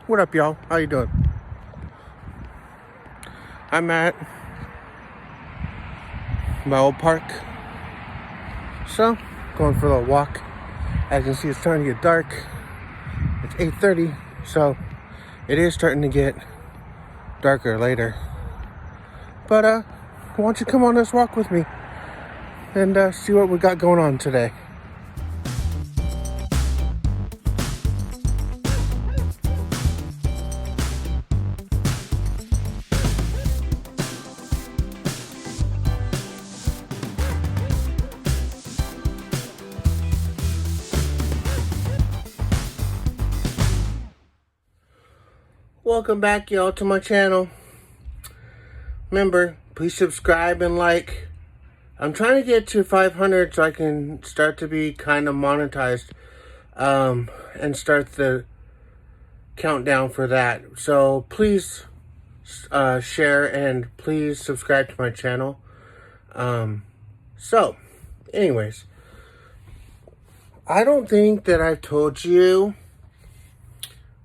What up, y'all? How you doing? I'm at my old park. So, going for a little walk. As you can see, it's starting to get dark. It's 8:30, so it is starting to get darker later. But, why don't you come on this walk with me and see what we got going on today. Welcome back, y'all, to my channel. Remember, please subscribe and like. I'm trying to get to 500 so I can start to be kind of monetized and start the countdown for that. So please share and please subscribe to my channel. So, anyways, I don't think that I've told you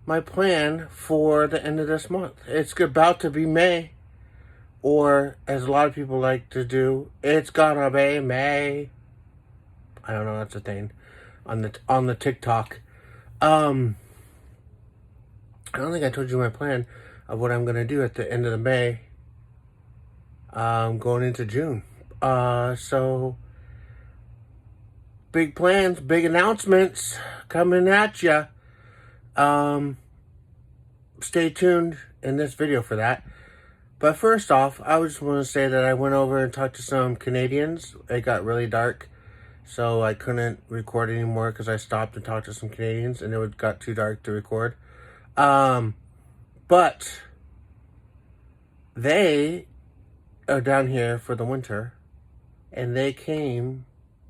my plan for the end of this month. It's about to be May, or as a lot of people like to do, it's gonna be May. I don't know, that's a thing on the TikTok. I don't think I told you my plan of what I'm gonna do at the end of the May. Going into June. So big plans, big announcements coming at ya. Stay tuned in this video for that. But first off, I just want to say that I went over and talked to some Canadians. It got really dark, so I couldn't record anymore because I stopped and talked to some Canadians, and it got too dark to record. But they are down here for the winter, and they came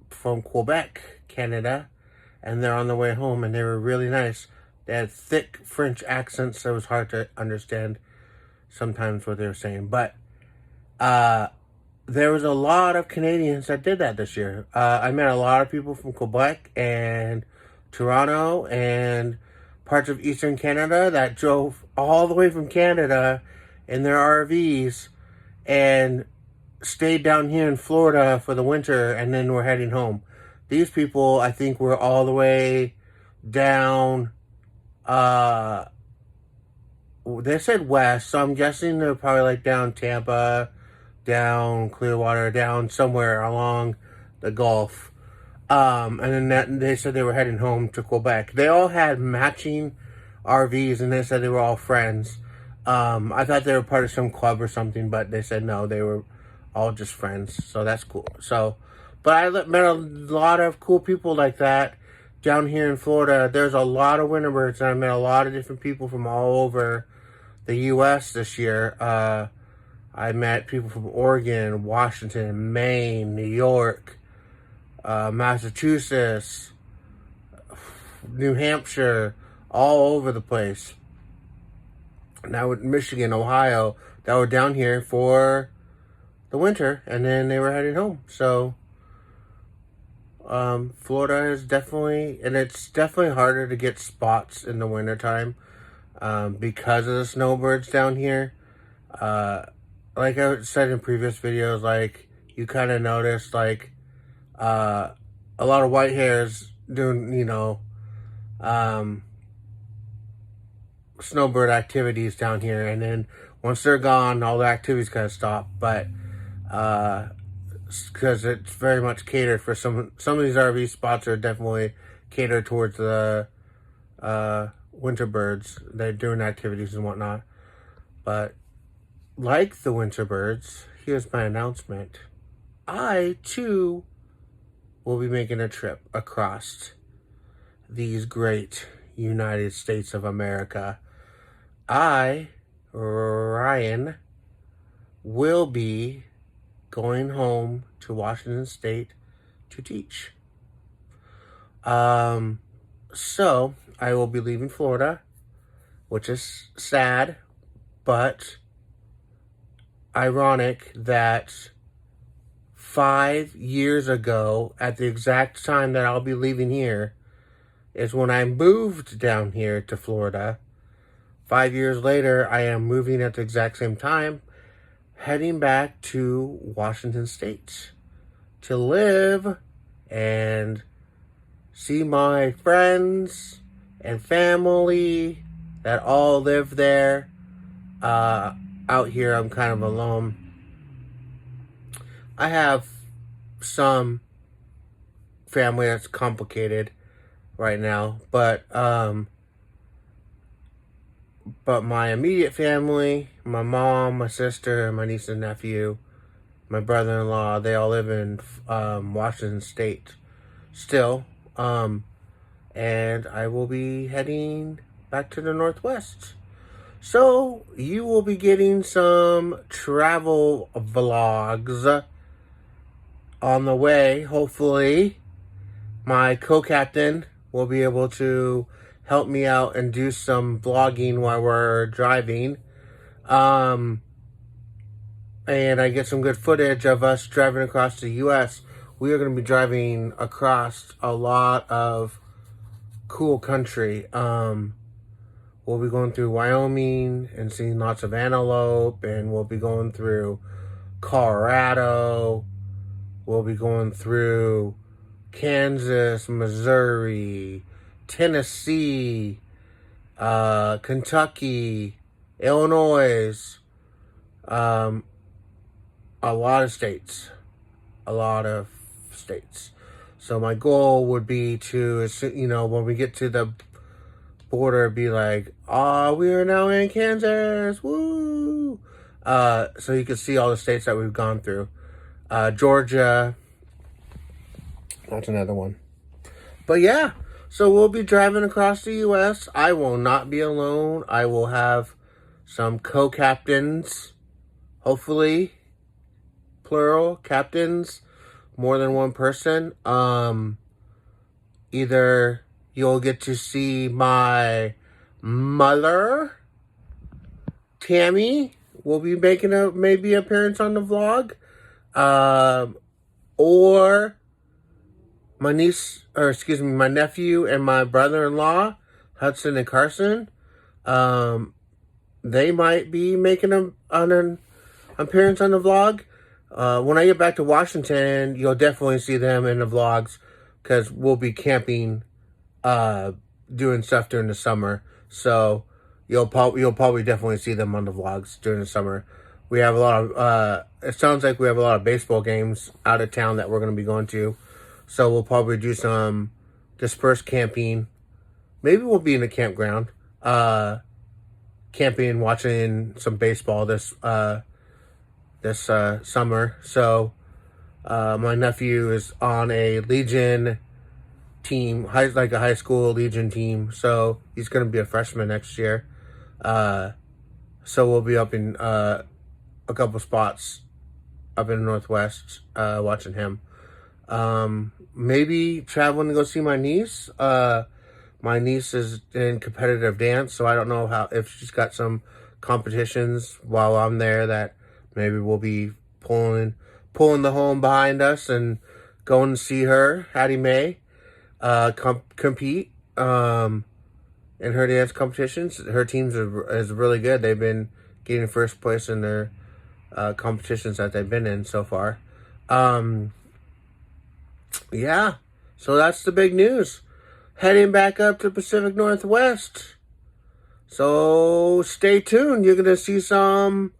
from Quebec, Canada, and they're on their way home, and they were really nice. They had thick French accents, so it was hard to understand sometimes what they were saying. But there was a lot of Canadians that did that this year. I met a lot of people from Quebec and Toronto and parts of Eastern Canada that drove all the way from Canada in their RVs and stayed down here in Florida for the winter, and then were heading home. These people, I think, were all the way down, they said west, so I'm guessing they're probably like down Tampa, down Clearwater, down somewhere along the Gulf. And then they said they were heading home to Quebec. They all had matching RVs, and they said they were all friends. I thought they were part of some club or something, but they said no, they were all just friends. So that's cool. But I met a lot of cool people like that down here in Florida. There's a lot of Winterbirds, and I met a lot of different people from all over the U.S. this year. I met people from Oregon, Washington, Maine, New York, Massachusetts, New Hampshire, all over the place. Now with Michigan, Ohio, that were down here for the winter, and then they were heading home. So Florida is definitely, and it's definitely harder to get spots in the wintertime because of the snowbirds down here. Like I said in previous videos, like, you kind of notice, like, a lot of white hairs doing, snowbird activities down here, and then once they're gone, all the activities kind of stop. But because it's very much catered for some of these RV spots are definitely catered towards the winter birds. They're doing activities and whatnot. But like the winter birds, here's my announcement. I too will be making a trip across these great United States of America. I, Ryan, will be going home to Washington State to teach. So I will be leaving Florida, which is sad, but ironic that 5 years ago, at the exact time that I'll be leaving here, is when I moved down here to Florida 5 years later, I am moving at the exact same time, heading back to Washington State to live and see my friends and family that all live there. Out here, I'm kind of alone. I have some family that's complicated right now, but my immediate family, my mom, my sister, my niece and nephew, my brother-in-law, they all live in Washington State still. And I will be heading back to the Northwest. So you will be getting some travel vlogs on the way. Hopefully, my co-captain will be able to help me out and do some vlogging while we're driving. And I get some good footage of us driving across the U.S. We are going to be driving across a lot of cool country. We'll be going through Wyoming and seeing lots of antelope, and we'll be going through Colorado. We'll be going through Kansas, Missouri, Tennessee, Kentucky, Illinois, a lot of states. So my goal would be to, when we get to the border, be like, we are now in Kansas, woo! So you can see all the states that we've gone through. Georgia, that's another one. But yeah, so we'll be driving across the U.S. I will not be alone. I will have some co-captains, hopefully, plural, captains, more than one person. Either you'll get to see my mother, Tammy, will be making maybe appearance on the vlog. Or my my nephew and my brother-in-law, Hudson and Carson. They might be making an appearance on the vlog. When I get back to Washington, you'll definitely see them in the vlogs, because we'll be camping, doing stuff during the summer. So you'll probably definitely see them on the vlogs during the summer. We have a lot of, it sounds like we have a lot of baseball games out of town that we're going to be going to. So we'll probably do some dispersed camping. Maybe we'll be in a campground, camping, watching some baseball this summer. So my nephew is on a Legion team, like a high school Legion team. So he's going to be a freshman next year. So we'll be up in a couple spots up in the Northwest, watching him. Maybe traveling to go see my niece. My niece is in competitive dance, so I don't know if she's got some competitions while I'm there that maybe we'll be pulling the home behind us and going to see her, Hattie Mae, compete in her dance competitions. Her teams is really good. They've been getting first place in their competitions that they've been in so far. Yeah, so that's the big news. Heading back up to Pacific Northwest. So stay tuned. You're going to see some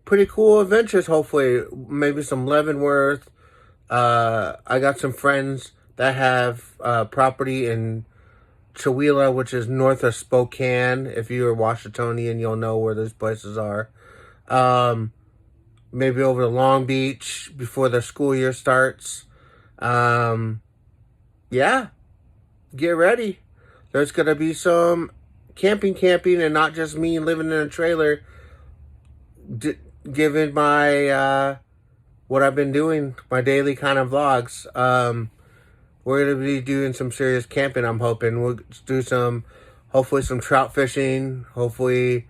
pretty cool adventures, hopefully. Maybe some Leavenworth. I got some friends that have property in Chewelah, which is north of Spokane. If you're Washingtonian, you'll know where those places are. Maybe over to Long Beach before the school year starts. Yeah, get ready. There's going to be some camping, and not just me living in a trailer, given my, what I've been doing, my daily kind of vlogs. We're going to be doing some serious camping, I'm hoping. We'll do hopefully some trout fishing. Hopefully,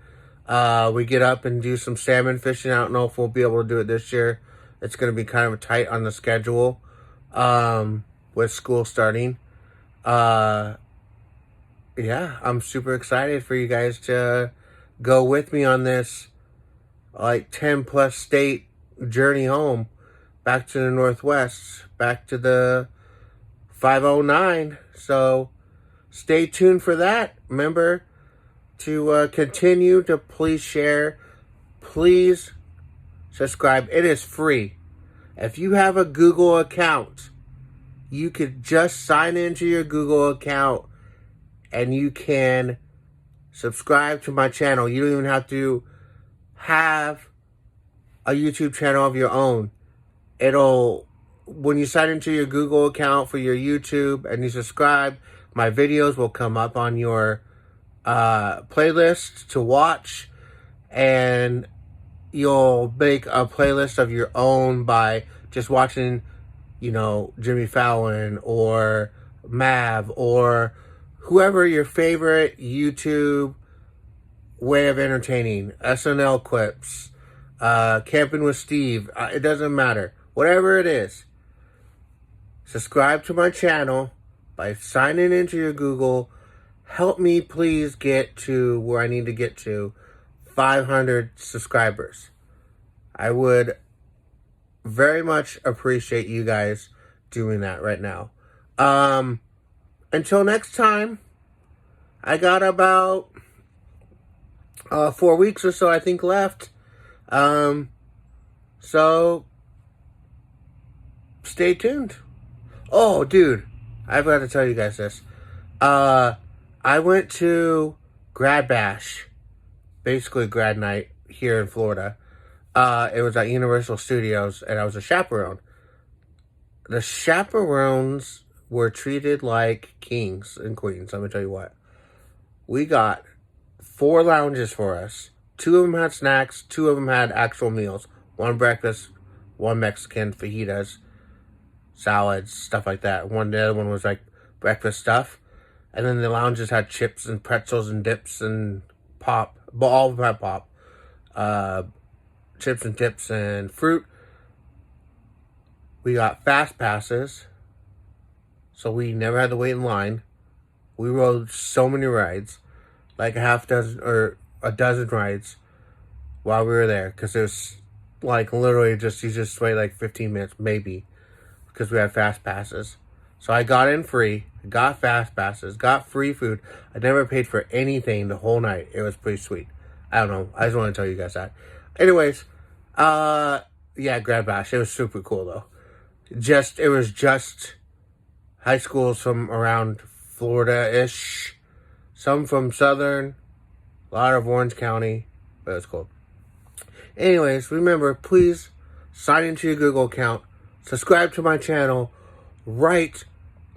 we get up and do some salmon fishing. I don't know if we'll be able to do it this year. It's going to be kind of tight on the schedule, with school starting. Yeah, I'm super excited for you guys to go with me on this like 10 plus state journey home back to the Northwest, back to the 509. So stay tuned for that. Remember to continue to please share, please subscribe. It is free. If you have a Google account, you could just sign into your Google account and you can subscribe to my channel. You don't even have to have a YouTube channel of your own. When you sign into your Google account for your YouTube and you subscribe, my videos will come up on your playlist to watch, and you'll make a playlist of your own by just watching, Jimmy Fallon or Mav or whoever your favorite YouTube way of entertaining, SNL clips, Camping with Steve, it doesn't matter. Whatever it is, subscribe to my channel by signing into your Google. Help me please get to where I need to get to, 500 subscribers. I would very much appreciate you guys doing that right now. Until next time, I got about 4 weeks or so, I think, left. So stay tuned. Oh, dude, I've got to tell you guys this. I went to Grad Bash, basically grad night here in Florida. It was at Universal Studios, and I was a chaperone. The chaperones were treated like kings and queens. Let me tell you what. We got 4 lounges for us. 2 of them had snacks. 2 of them had actual meals. 1 breakfast, 1 Mexican, fajitas, salads, stuff like that. The other one was like breakfast stuff. And then the lounges had chips and pretzels and dips and pop. But all of them had pop. Chips and dips and fruit. We got fast passes, so we never had to wait in line. We rode so many rides, like a half dozen or a dozen rides while we were there, because it was like literally you just wait like 15 minutes maybe, because we had fast passes. So I got in free, got fast passes, got free food. I never paid for anything the whole night. It was pretty sweet. I don't know. I just want to tell you guys that. Anyways, yeah, Grad Bash. It was super cool though. It was just high schools from around Florida-ish. Some from Southern. A lot of Orange County. But it was cool. Anyways, remember, please sign into your Google account. Subscribe to my channel right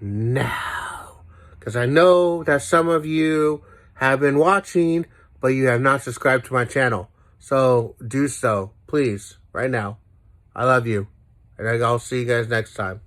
now. Because I know that some of you have been watching, but you have not subscribed to my channel. So do so, please, right now. I love you. And I'll see you guys next time.